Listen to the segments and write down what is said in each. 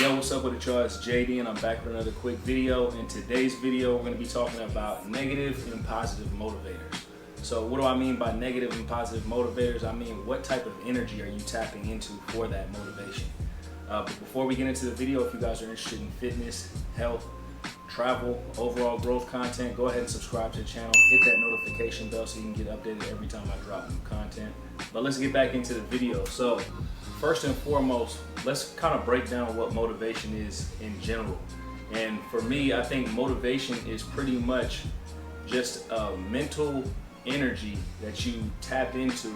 Yo, what's up with it, y'all? It's JD and I'm back with another quick video. In today's video, we're going to be talking about negative and positive motivators. So what do I mean by negative and positive motivators? I mean, what type of energy are you tapping into for that motivation? But before we get into the video, if you guys are interested in fitness, health, travel, overall growth content, go ahead and subscribe to the channel. Hit that notification bell so you can get updated every time I drop new content. But let's get back into the video. So first and foremost, let's kind of break down what motivation is in general. And for me, I think motivation is pretty much just a mental energy that you tap into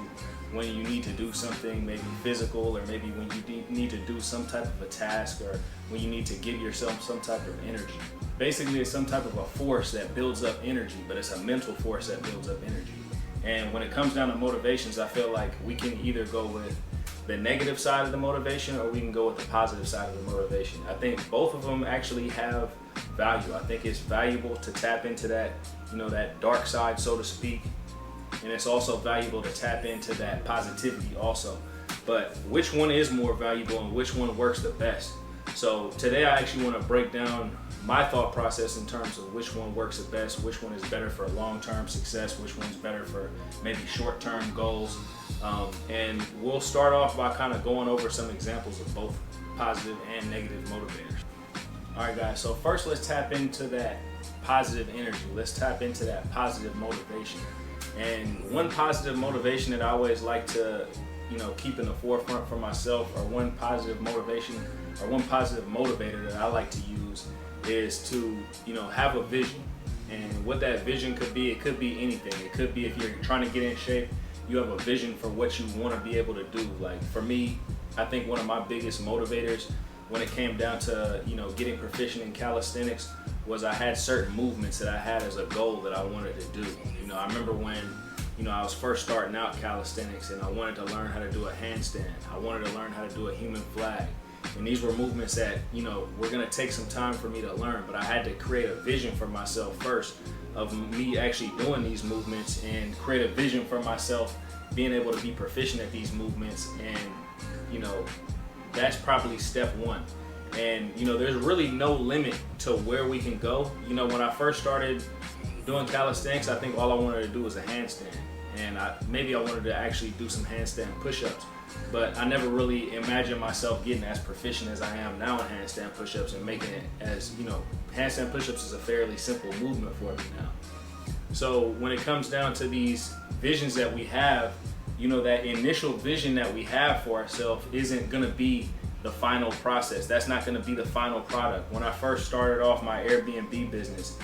when you need to do something, maybe physical, or maybe when you need to do some type of a task, or when you need to give yourself some type of energy. Basically, it's some type of a force that builds up energy, but it's a mental force that builds up energy. And when it comes down to motivations, I feel like we can either go with the negative side of the motivation or we can go with the positive side of the motivation. I think both of them actually have value. I think it's valuable to tap into that, that dark side, so to speak. And it's also valuable to tap into that positivity also. But which one is more valuable and which one works the best? So today I actually want to break down my thought process in terms of which one works the best, which one is better for long-term success, which one's better for maybe short-term goals. And we'll start off by kind of going over some examples of both positive and negative motivators. All right, guys, so first let's tap into that positive energy. Let's tap into that positive motivation. And one positive motivation that I always like to, keep in the forefront for myself, or one positive motivation or one positive motivator that I like to use is to, have a vision. And what that vision could be, it could be anything. It could be if you're trying to get in shape, you have a vision for what you want to be able to do. Like for me, I think one of my biggest motivators when it came down to, getting proficient in calisthenics was I had certain movements that I had as a goal that I wanted to do. I remember when, I was first starting out calisthenics and I wanted to learn how to do a handstand. I wanted to learn how to do a human flag. And these were movements that, were gonna take some time for me to learn, but I had to create a vision for myself first of me actually doing these movements and create a vision for myself being able to be proficient at these movements. And, that's probably step one. And, there's really no limit to where we can go. When I first started doing calisthenics, I think all I wanted to do was a handstand. And maybe I wanted to actually do some handstand push-ups. But I never really imagined myself getting as proficient as I am now in handstand push-ups and making it as, handstand push-ups is a fairly simple movement for me now. So when it comes down to these visions that we have, that initial vision that we have for ourselves isn't gonna be the final process. That's not gonna be the final product. When I first started off my Airbnb business,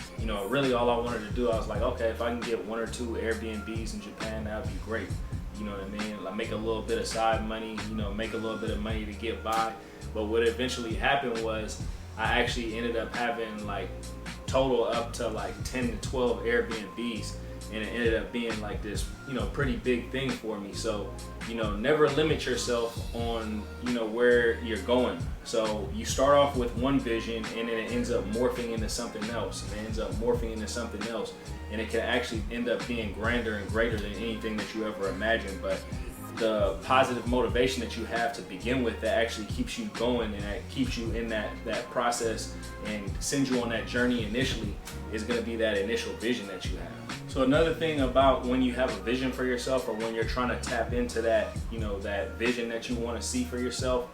really all I wanted to do, I was like, okay, if I can get 1 or 2 Airbnbs in Japan, that would be great. You know what I mean? Like make a little bit of side money, make a little bit of money to get by. But what eventually happened was I actually ended up having like total up to like 10 to 12 Airbnbs. And it ended up being like this, pretty big thing for me. So, never limit yourself on, where you're going. So you start off with one vision and then it ends up morphing into something else. And it ends up morphing into something else. And it can actually end up being grander and greater than anything that you ever imagined. But the positive motivation that you have to begin with that actually keeps you going and that keeps you in that process and sends you on that journey initially is going to be that initial vision that you have. So another thing about when you have a vision for yourself, or when you're trying to tap into that, that vision that you want to see for yourself,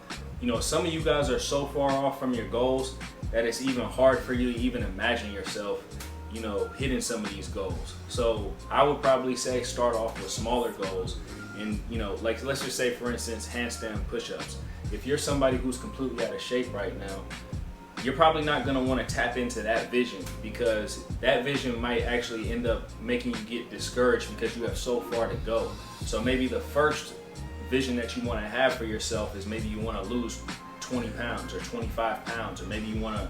some of you guys are so far off from your goals that it's even hard for you to even imagine yourself, hitting some of these goals. So I would probably say start off with smaller goals. And, like let's just say, for instance, handstand push-ups. If you're somebody who's completely out of shape right now, you're probably not going to want to tap into that vision, because that vision might actually end up making you get discouraged because you have so far to go. So maybe the first vision that you want to have for yourself is maybe you want to lose 20 pounds or 25 pounds, or maybe you want to,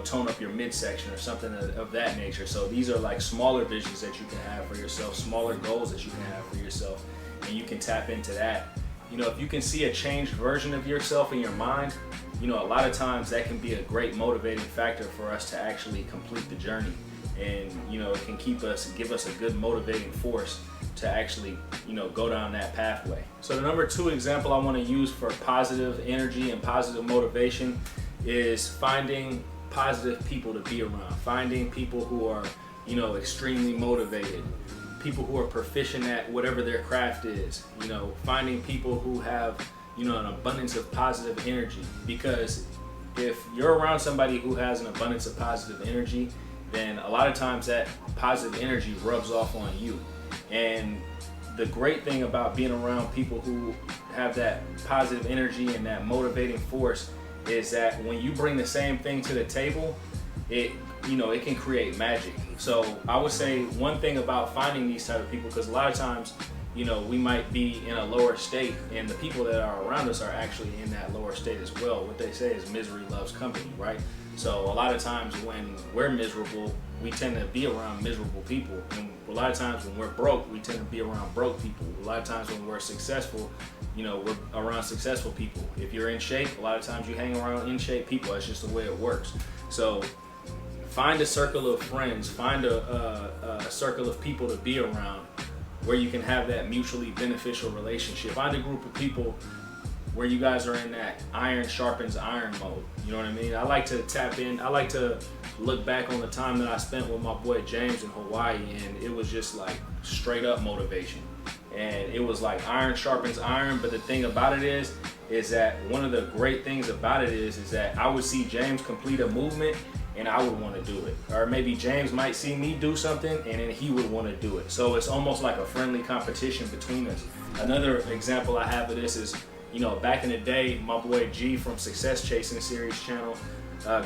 tone up your midsection or something of that nature. So these are like smaller visions that you can have for yourself, smaller goals that you can have for yourself, and you can tap into that. If you can see a changed version of yourself in your mind, a lot of times that can be a great motivating factor for us to actually complete the journey. And, it can give us a good motivating force to actually, go down that pathway. So the number 2 example I want to use for positive energy and positive motivation is finding positive people to be around, finding people who are, you know, extremely motivated, people who are proficient at whatever their craft is, you know, finding people who have, you know, an abundance of positive energy. Because if you're around somebody who has an abundance of positive energy, then a lot of times that positive energy rubs off on you. And the great thing about being around people who have that positive energy and that motivating force is that when you bring the same thing to the table, it can create magic. So I would say one thing about finding these type of people, because a lot of times, you know, we might be in a lower state and the people that are around us are actually in that lower state as well. What they say is misery loves company, right? So a lot of times when we're miserable, we tend to be around miserable people. And a lot of times when we're broke, we tend to be around broke people. A lot of times when we're successful, you know, we're around successful people. If you're in shape, a lot of times you hang around in shape people. That's just the way it works. So find a circle of friends, find a circle of people to be around where you can have that mutually beneficial relationship. Find a group of people where you guys are in that iron sharpens iron mode. You know what I mean? I like to tap in. I like to look back on the time that I spent with my boy James in Hawaii, and it was just like straight up motivation. And it was like iron sharpens iron. But the thing about it is that one of the great things about it is that I would see James complete a movement and I would want to do it. Or maybe James might see me do something and then he would want to do it. So it's almost like a friendly competition between us. Another example I have of this is, you know, back in the day, my boy G from Success Chasing Series channel,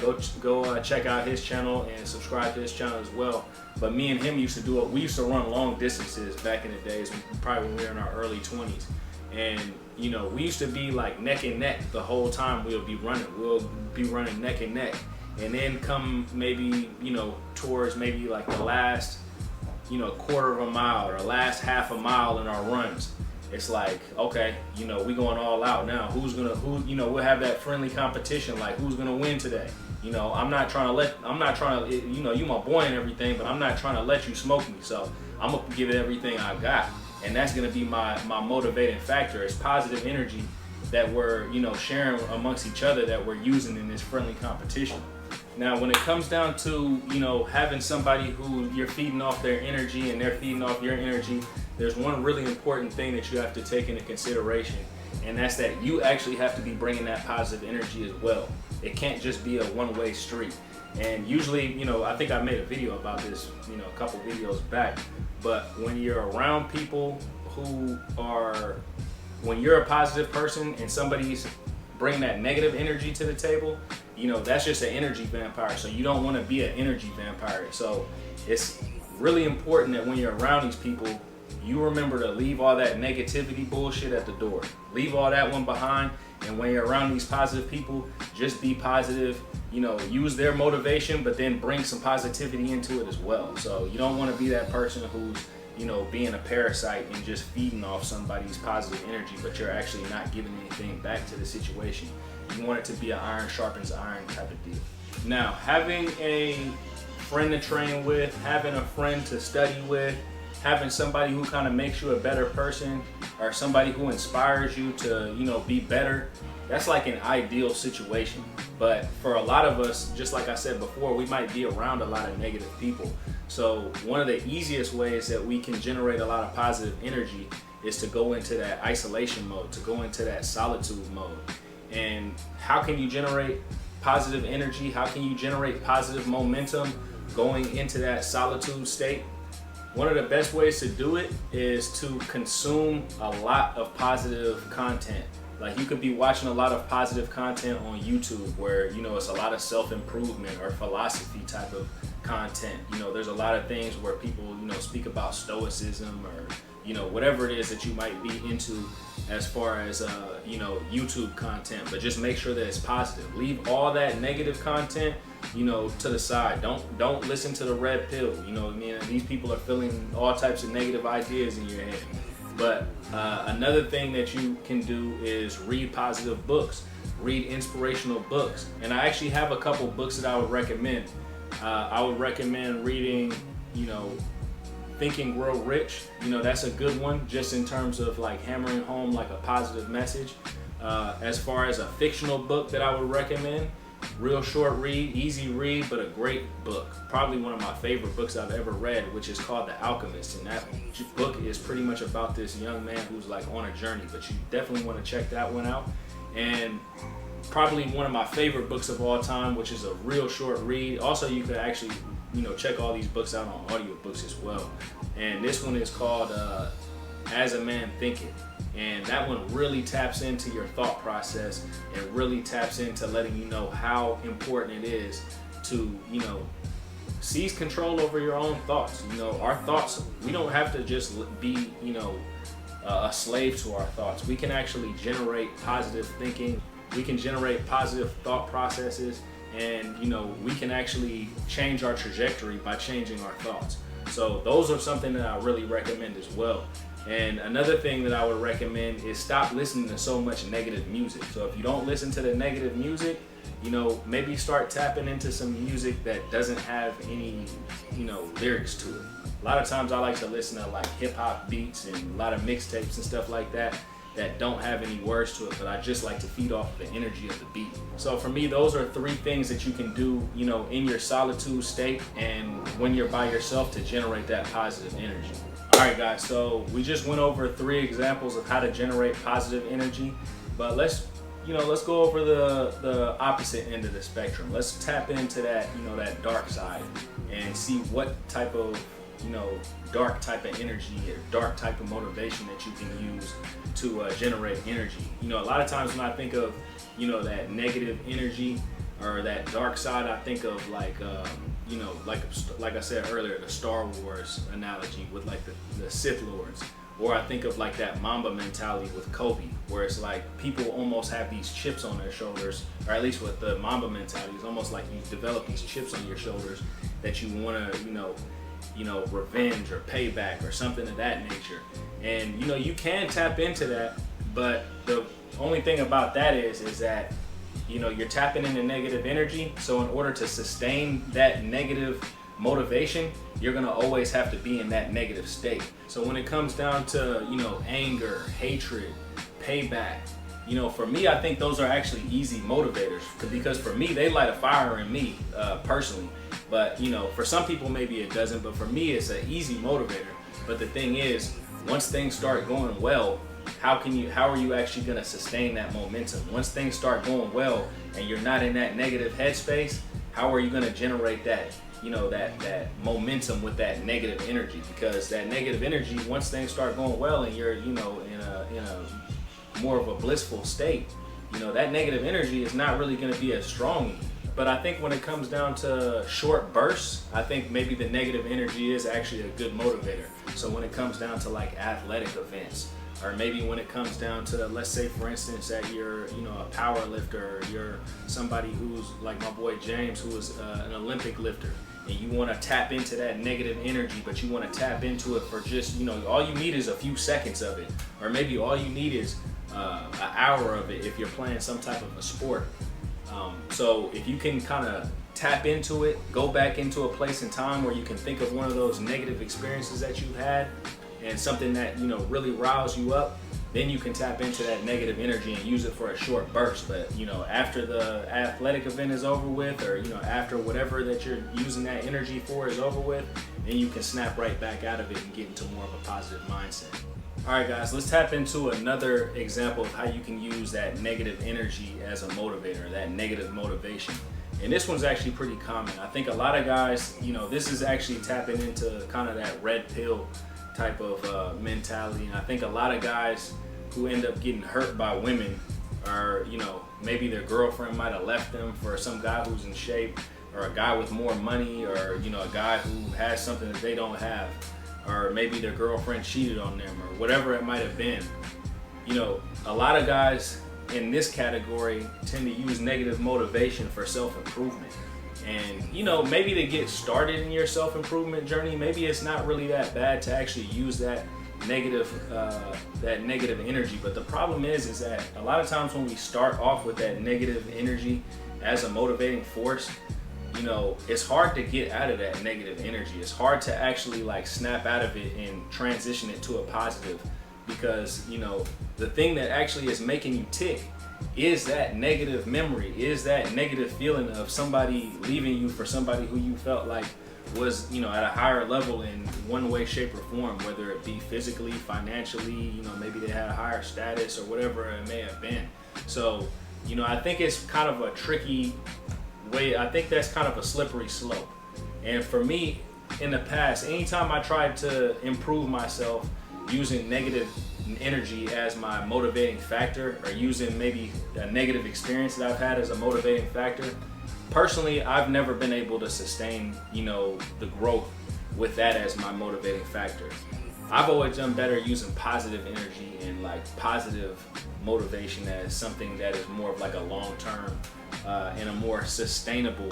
go check out his channel and subscribe to his channel as well. But me and him used to do it. We used to run long distances back in the days, probably when we were in our early 20s. And, you know, we used to be like neck and neck the whole time we'll be running. We'll be running neck and neck. And then come maybe, you know, towards maybe like the last, you know, quarter of a mile or last half a mile in our runs. It's like, okay, you know, we going all out now. You know, we'll have that friendly competition, like who's gonna win today. You know, I'm not trying to, you know, you my boy and everything, but I'm not trying to let you smoke me. So I'm gonna give it everything I got. And that's gonna be my motivating factor. It's positive energy that we're, you know, sharing amongst each other, that we're using in this friendly competition. Now, when it comes down to, you know, having somebody who you're feeding off their energy and they're feeding off your energy, there's one really important thing that you have to take into consideration, and that's that you actually have to be bringing that positive energy as well. It can't just be a one-way street. And usually, you know, I think I made a video about this, you know, a couple videos back, but when you're around people who are, when you're a positive person and somebody's bring that negative energy to the table, you know, that's just an energy vampire. So you don't want to be an energy vampire. So it's really important that when you're around these people, you remember to leave all that negativity bullshit at the door. Leave all that one behind. And when you're around these positive people, just be positive, you know, use their motivation, but then bring some positivity into it as well. So you don't want to be that person who's, you know, being a parasite and just feeding off somebody's positive energy, but you're actually not giving anything back to the situation. You want it to be an iron sharpens iron type of deal. Now, having a friend to train with, having a friend to study with, having somebody who kind of makes you a better person, or somebody who inspires you to, you know, be better, that's like an ideal situation. But for a lot of us, just like I said before, we might be around a lot of negative people. So one of the easiest ways that we can generate a lot of positive energy is to go into that isolation mode, to go into that solitude mode. And how can you generate positive energy? How can you generate positive momentum going into that solitude state? One of the best ways to do it is to consume a lot of positive content. Like, you could be watching a lot of positive content on YouTube where, you know, it's a lot of self-improvement or philosophy type of content. You know, there's a lot of things where people, you know, speak about stoicism or, you know, whatever it is that you might be into as far as, you know, YouTube content. But just make sure that it's positive. Leave all that negative content, you know, to the side. Don't listen to the red pill. You know what I mean? These people are feeling all types of negative ideas in your head. But another thing that you can do is read positive books, read inspirational books. And I actually have a couple books that I would recommend. I would recommend reading, you know, Think and Grow Rich. You know, that's a good one just in terms of like hammering home like a positive message. As far as a fictional book that I would recommend, Real short read, easy read, but a great book. Probably one of my favorite books I've ever read, which is called The Alchemist. And that book is pretty much about this young man who's like on a journey, but you definitely want to check that one out. And probably one of my favorite books of all time, which is a real short read. Also, you could actually, check all these books out on audiobooks as well. And this one is called As a Man Thinketh. And that one really taps into your thought process and really taps into letting you know how important it is to, seize control over your own thoughts. Our thoughts, we don't have to just be, a slave to our thoughts. We can actually generate positive thinking. We can generate positive thought processes, and we can actually change our trajectory by changing our thoughts. So those are something that I really recommend as well. And another thing that I would recommend is stop listening to so much negative music. So if you don't listen to the negative music, maybe start tapping into some music that doesn't have any, lyrics to it. A lot of times I like to listen to like hip hop beats and a lot of mixtapes and stuff like that don't have any words to it, but I just like to feed off the energy of the beat. So for me, those are 3 things that you can do, in your solitude state and when you're by yourself to generate that positive energy. All right, guys, so we just went over 3 examples of how to generate positive energy, but let's go over the opposite end of the spectrum. Let's tap into that, that dark side and see what type of, dark type of energy or dark type of motivation that you can use to generate energy. A lot of times when I think of, that negative energy or that dark side, I think of like, like I said earlier, the Star Wars analogy with like the Sith Lords. Or I think of like that Mamba mentality with Kobe, where it's like people almost have these chips on their shoulders, or at least with the Mamba mentality, it's almost like you develop these chips on your shoulders that you want to, revenge or payback or something of that nature. And you can tap into that, but the only thing about that is that you're tapping into negative energy. So in order to sustain that negative motivation, you're gonna always have to be in that negative state. So when it comes down to anger, hatred, payback, for me, I think those are actually easy motivators, because for me, they light a fire in me personally. But for some people maybe it doesn't, but for me it's an easy motivator. But the thing is, once things start going well, how are you actually going to sustain that momentum? Once things start going well and you're not in that negative headspace, how are you going to generate that that momentum with that negative energy? Because that negative energy, once things start going well and you're in a more of a blissful state, that negative energy is not really going to be as strong. But I think when it comes down to short bursts, I think maybe the negative energy is actually a good motivator. So when it comes down to like athletic events, or maybe when it comes down to, let's say for instance that you're a power lifter, or you're somebody who's like my boy James, who is an Olympic lifter, and you want to tap into that negative energy, but you want to tap into it for just all you need is a few seconds of it, or maybe all you need is an hour of it if you're playing some type of a sport. So if you can kind of tap into it, go back into a place in time where you can think of one of those negative experiences that you've had and something that really riles you up, then you can tap into that negative energy and use it for a short burst. But after the athletic event is over with, or after whatever that you're using that energy for is over with, then you can snap right back out of it and get into more of a positive mindset. All right, guys, let's tap into another example of how you can use that negative energy as a motivator, that negative motivation. And this one's actually pretty common. I think a lot of guys, this is actually tapping into kind of that red pill type of mentality. And I think a lot of guys who end up getting hurt by women are, maybe their girlfriend might have left them for some guy who's in shape, or a guy with more money, or, a guy who has something that they don't have, or maybe their girlfriend cheated on them, or whatever it might have been. A lot of guys in this category tend to use negative motivation for self-improvement. And maybe to get started in your self-improvement journey, maybe it's not really that bad to actually use that negative energy. But the problem is that a lot of times when we start off with that negative energy as a motivating force, it's hard to get out of that negative energy. It's hard to actually like snap out of it and transition it to a positive, because the thing that actually is making you tick is that negative memory, is that negative feeling of somebody leaving you for somebody who you felt like was, at a higher level in one way, shape, or form, whether it be physically, financially, maybe they had a higher status or whatever it may have been. So, I think it's kind of a tricky way. I think that's kind of a slippery slope. And for me, in the past, anytime I tried to improve myself using negative energy as my motivating factor, or using maybe a negative experience that I've had as a motivating factor, personally, I've never been able to sustain, the growth with that as my motivating factor. I've always done better using positive energy and like positive motivation as something that is more of like a long-term and a more sustainable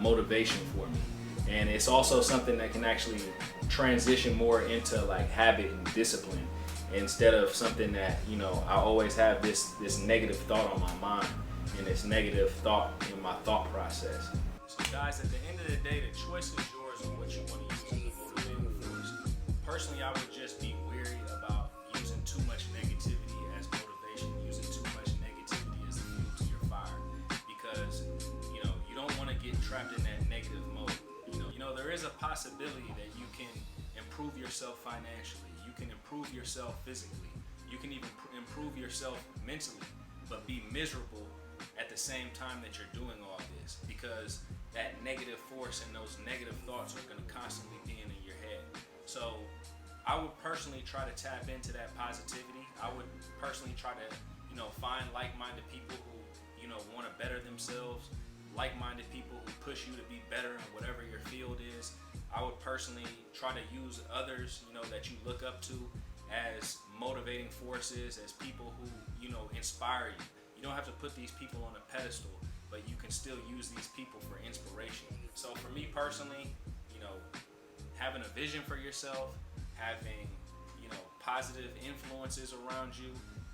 motivation for me. And it's also something that can actually transition more into like habit and discipline, instead of something that, I always have this negative thought on my mind and this negative thought in my thought process. So guys, at the end of the day, the choice is yours on what you want to use as a motivating force. Personally, I would just be weary about using too much negativity as motivation, using too much negativity as the fuel to your fire, because, you don't want to get trapped in that negative mode. There is a possibility that you can improve yourself financially, you can improve yourself physically, you can even improve yourself mentally, but be miserable at the same time that you're doing all this, because that negative force and those negative thoughts are going to constantly be in your head. So I would personally try to tap into that positivity. I would personally try to, find like-minded people who, want to better themselves, like-minded people who push you to be better in whatever your field is. I would personally try to use others, that you look up to as motivating forces, as people who, inspire you. You don't have to put these people on a pedestal, but you can still use these people for inspiration. So for me personally, having a vision for yourself, having, positive influences around you,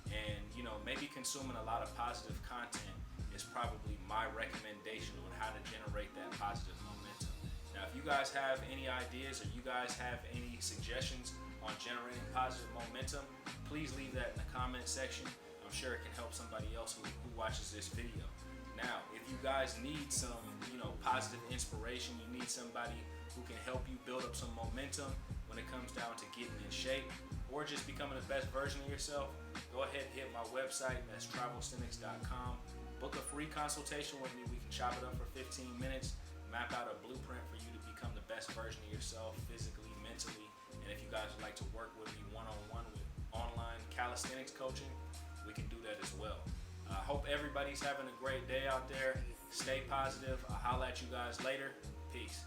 and, maybe consuming a lot of positive content is probably my recommendation on how to generate that positive momentum. Now, if you guys have any ideas or you guys have any suggestions on generating positive momentum, please leave that in the comment section. I'm sure it can help somebody else who watches this video. Now, if you guys need some, positive inspiration, you need somebody who can help you build up some momentum when it comes down to getting in shape or just becoming the best version of yourself, go ahead and hit my website. That's Travelsthenix.com. Book a free consultation with me. We can chop it up for 15 minutes, map out a blueprint for you to become the best version of yourself physically, mentally. And if you guys would like to work with me one-on-one with online calisthenics coaching, we can do that as well. I hope everybody's having a great day out there. Stay positive. I'll holla at you guys later. Peace.